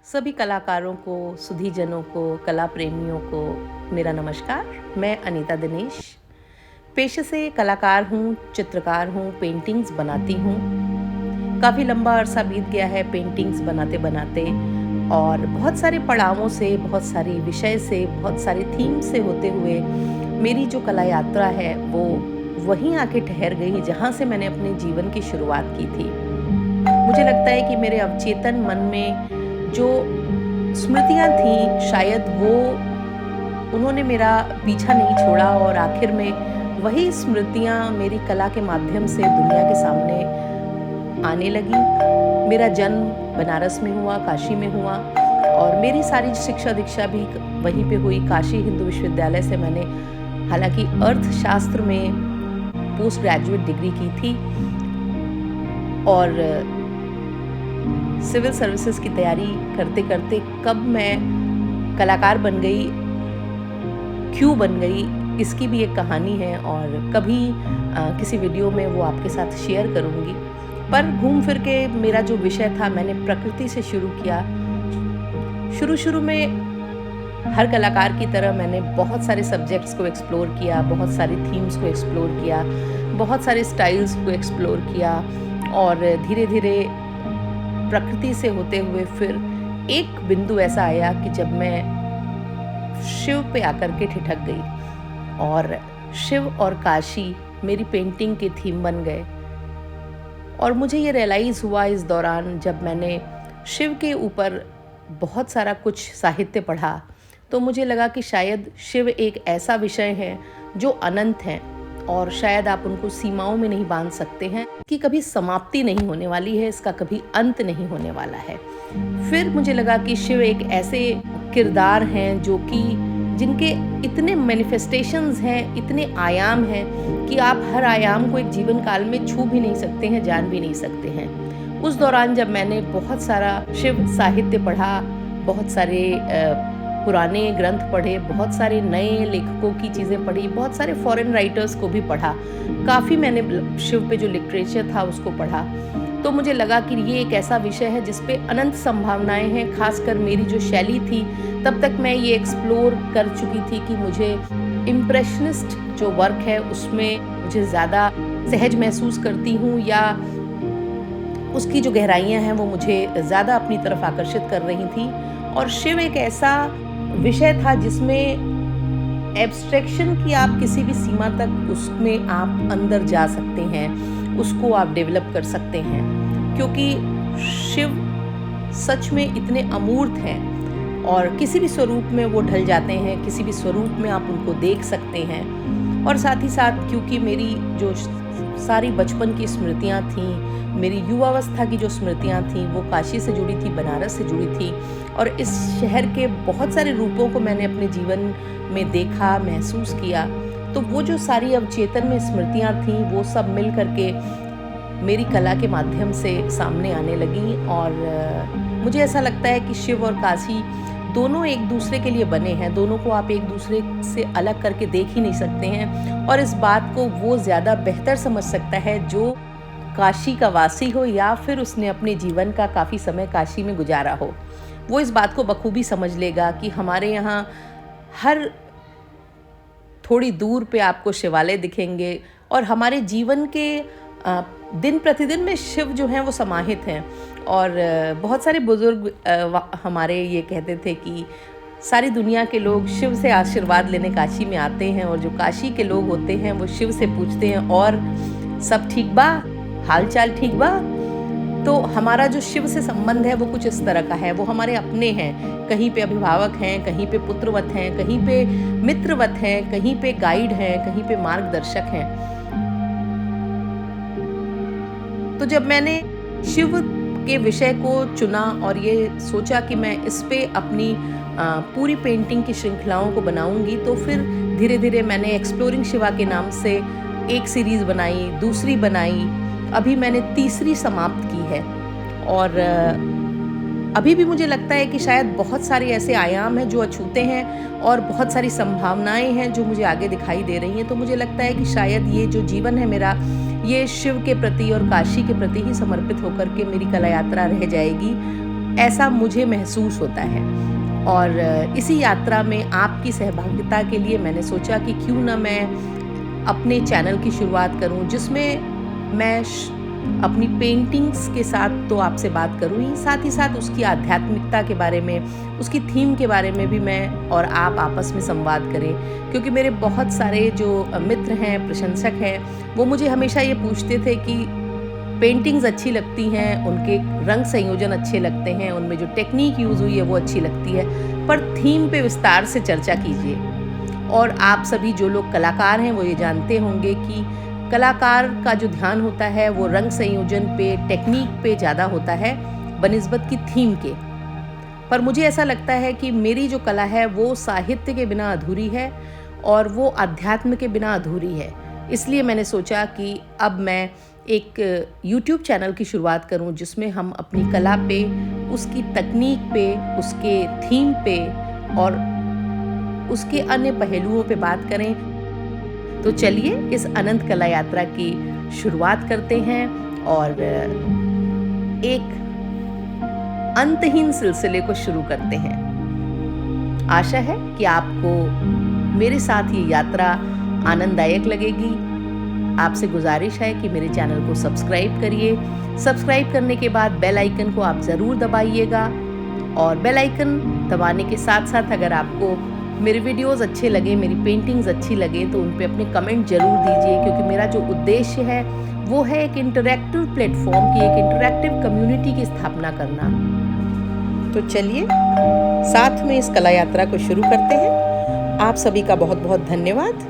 सभी कलाकारों को, सुधीजनों को, कला प्रेमियों को मेरा नमस्कार। मैं अनीता दिनेश पेशे से कलाकार हूँ, चित्रकार हूँ, पेंटिंग्स बनाती हूँ। काफ़ी लंबा अरसा बीत गया है पेंटिंग्स बनाते बनाते और बहुत सारे पड़ावों से, बहुत सारी विषय से, बहुत सारे थीम से होते हुए मेरी जो कला यात्रा है वो वहीं आके ठहर गई जहाँ से मैंने अपने जीवन की शुरुआत की थी। मुझे लगता है कि मेरे अवचेतन मन में जो स्मृतियाँ थीं शायद वो उन्होंने मेरा पीछा नहीं छोड़ा और आखिर में वही स्मृतियाँ मेरी कला के माध्यम से दुनिया के सामने आने लगी। मेरा जन्म बनारस में हुआ, काशी में हुआ और मेरी सारी शिक्षा दीक्षा भी वहीं पे हुई। काशी हिंदू विश्वविद्यालय से मैंने हालांकि अर्थशास्त्र में पोस्ट ग्रेजुएट डिग्री की थी और सिविल सर्विसेज की तैयारी करते करते कब मैं कलाकार बन गई, क्यों बन गई, इसकी भी एक कहानी है और कभी किसी वीडियो में वो आपके साथ शेयर करूँगी। पर घूम फिर के मेरा जो विषय था मैंने प्रकृति से शुरू किया। शुरू में हर कलाकार की तरह मैंने बहुत सारे सब्जेक्ट्स को एक्सप्लोर किया, बहुत सारी थीम्स को एक्सप्लोर किया, बहुत सारे स्टाइल्स को एक्सप्लोर किया और धीरे धीरे प्रकृति से होते हुए फिर एक बिंदु ऐसा आया कि जब मैं शिव पे आकर के ठिठक गई और शिव और काशी मेरी पेंटिंग के थीम बन गए। और मुझे ये रियलाइज़ हुआ इस दौरान जब मैंने शिव के ऊपर बहुत सारा कुछ साहित्य पढ़ा तो मुझे लगा कि शायद शिव एक ऐसा विषय है जो अनंत है और शायद आप उनको सीमाओं में नहीं बांध सकते हैं कि कभी समाप्ति नहीं होने वाली है, इसका कभी अंत नहीं होने वाला है। फिर मुझे लगा कि शिव एक ऐसे किरदार हैं जो कि जिनके इतने मैनिफेस्टेशंस हैं, इतने आयाम हैं कि आप हर आयाम को एक जीवन काल में छू भी नहीं सकते हैं, जान भी नहीं सकते हैं। उस दौरान जब मैंने बहुत सारा शिव साहित्य पढ़ा, बहुत सारे पुराने ग्रंथ पढ़े, बहुत सारे नए लेखकों की चीज़ें पढ़ी, बहुत सारे फॉरेन राइटर्स को भी पढ़ा, काफ़ी मैंने शिव पे जो लिटरेचर था उसको पढ़ा, तो मुझे लगा कि ये एक ऐसा विषय है जिस पे अनंत संभावनाएं हैं। खासकर मेरी जो शैली थी तब तक मैं ये एक्सप्लोर कर चुकी थी कि मुझे इम्प्रेशनिस्ट जो वर्क है उसमें मुझे ज़्यादा सहज महसूस करती हूँ या उसकी जो गहराइयाँ हैं वो मुझे ज़्यादा अपनी तरफ आकर्षित कर रही थी। और शिव एक ऐसा विषय था जिसमें एब्स्ट्रैक्शन की आप किसी भी सीमा तक उसमें आप अंदर जा सकते हैं, उसको आप डेवलप कर सकते हैं, क्योंकि शिव सच में इतने अमूर्त हैं और किसी भी स्वरूप में वो ढल जाते हैं, किसी भी स्वरूप में आप उनको देख सकते हैं। और साथ ही साथ क्योंकि मेरी जो सारी बचपन की स्मृतियाँ थीं, मेरी युवावस्था की जो स्मृतियाँ थीं वो काशी से जुड़ी थी, बनारस से जुड़ी थी और इस शहर के बहुत सारे रूपों को मैंने अपने जीवन में देखा, महसूस किया, तो वो जो सारी अवचेतन में स्मृतियाँ थीं वो सब मिल करके मेरी कला के माध्यम से सामने आने लगी। और मुझे ऐसा लगता है कि शिव और काशी दोनों एक दूसरे के लिए बने हैं, दोनों को आप एक दूसरे से अलग करके देख ही नहीं सकते हैं और इस बात को वो ज़्यादा बेहतर समझ सकता है जो काशी का वासी हो या फिर उसने अपने जीवन का काफ़ी समय काशी में गुजारा हो। वो इस बात को बखूबी समझ लेगा कि हमारे यहाँ हर थोड़ी दूर पे आपको शिवालय दिखेंगे और हमारे जीवन के दिन प्रतिदिन में शिव जो हैं वो समाहित हैं। और बहुत सारे बुजुर्ग हमारे ये कहते थे कि सारी दुनिया के लोग शिव से आशीर्वाद लेने काशी में आते हैं और जो काशी के लोग होते हैं वो शिव से पूछते हैं और सब ठीक बा, हाल चाल ठीक बा। तो हमारा जो शिव से संबंध है वो कुछ इस तरह का है, वो हमारे अपने हैं, कहीं पे अभिभावक हैं, कहीं पे पुत्रवत हैं, कहीं पे मित्रवत हैं, कहीं पे गाइड हैं, कहीं पे मार्गदर्शक हैं। तो जब मैंने शिव के विषय को चुना और ये सोचा कि मैं इस पे अपनी पूरी पेंटिंग की श्रृंखलाओं को बनाऊंगी, तो फिर धीरे धीरे मैंने एक्सप्लोरिंग शिवा के नाम से एक सीरीज़ बनाई, दूसरी बनाई, अभी मैंने तीसरी समाप्त की है। और अभी भी मुझे लगता है कि शायद बहुत सारे ऐसे आयाम हैं जो अछूते हैं और बहुत सारी संभावनाएं हैं जो मुझे आगे दिखाई दे रही हैं। तो मुझे लगता है कि शायद ये जो जीवन है मेरा, ये शिव के प्रति और काशी के प्रति ही समर्पित होकर के मेरी कला यात्रा रह जाएगी। ऐसा मुझे महसूस होता है। और इसी यात्रा में आपकी सहभागिता के लिए मैंने सोचा कि क्यों ना मैं अपने चैनल की शुरुआत करूं, जिसमें मैं अपनी पेंटिंग्स के साथ तो आपसे बात करूं ही, साथ ही साथ उसकी आध्यात्मिकता के बारे में, उसकी थीम के बारे में भी मैं और आप आपस में संवाद करें। क्योंकि मेरे बहुत सारे जो मित्र हैं, प्रशंसक हैं, वो मुझे हमेशा ये पूछते थे कि पेंटिंग्स अच्छी लगती हैं, उनके रंग संयोजन अच्छे लगते हैं, उनमें जो टेक्निक यूज़ हुई है वो अच्छी लगती है, पर थीम पे विस्तार से चर्चा कीजिए। और आप सभी जो लोग कलाकार हैं वो ये जानते होंगे कि कलाकार का जो ध्यान होता है वो रंग संयोजन पे, टेक्निक पे ज़्यादा होता है बनिस्बत की थीम के। पर मुझे ऐसा लगता है कि मेरी जो कला है वो साहित्य के बिना अधूरी है और वो अध्यात्म के बिना अधूरी है। इसलिए मैंने सोचा कि अब मैं एक यूट्यूब चैनल की शुरुआत करूं, जिसमें हम अपनी कला पे, उसकी तकनीक पे, उसके थीम पे और उसके अन्य पहलुओं पे बात करें। तो चलिए इस अनंत कला यात्रा की शुरुआत करते हैं और एक अंतहीन सिलसिले को शुरू करते हैं। आशा है कि आपको मेरे साथ ये यात्रा आनंददायक लगेगी। आपसे गुजारिश है कि मेरे चैनल को सब्सक्राइब करिए। सब्सक्राइब करने के बाद बेल आइकन को आप ज़रूर दबाइएगा और बेल आइकन दबाने के साथ साथ अगर आपको मेरे वीडियोस अच्छे लगे, मेरी पेंटिंग्स अच्छी लगे तो उन पे अपने कमेंट ज़रूर दीजिए। क्योंकि मेरा जो उद्देश्य है वो है एक इंटरैक्टिव प्लेटफॉर्म की, एक इंटरैक्टिव कम्युनिटी की स्थापना करना। तो चलिए साथ में इस कला यात्रा को शुरू करते हैं। आप सभी का बहुत बहुत धन्यवाद।